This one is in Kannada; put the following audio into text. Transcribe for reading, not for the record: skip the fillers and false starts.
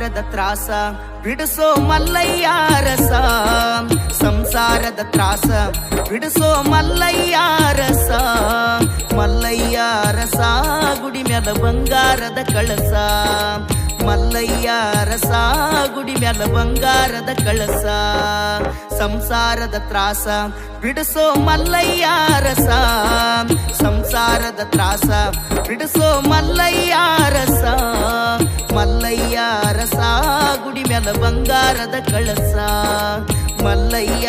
ಸಂಸಾರದ ತ್ರಾಸ ಬಿಡಿಸೋ ಮಲ್ಲಯ್ಯ ರಸ ಸಂಸಾರದ ತ್ರಾಸ ಬಿಡಿಸೋ ಮಲ್ಲಯ್ಯ ರಸ ಮಲ್ಲಯ್ಯ ರಸ ಗುಡಿ ಮ್ಯಾಲ ಬಂಗಾರದ ಕಳಸ ಮಲ್ಲಯ್ಯ ರಸ ಗುಡಿ ಮ್ಯಾಲ ಬಂಗಾರದ ಕಳಸ ಸಂಸಾರದ ತ್ರಾಸ ಬಿಡಿಸೋ ಮಲ್ಲಯ್ಯ ರಸ ಸಂಸಾರದ ತ್ರಾಸ ಬಿಡಿಸೋ ಮಲ್ಲಯ್ಯ ರಸ ಮಲ್ಲಯ್ಯ ರಸ ಗುಡಿ ಮ್ಯಾಲ ಬಂಗಾರದ ಕಳಸ ಮಲ್ಲಯ್ಯ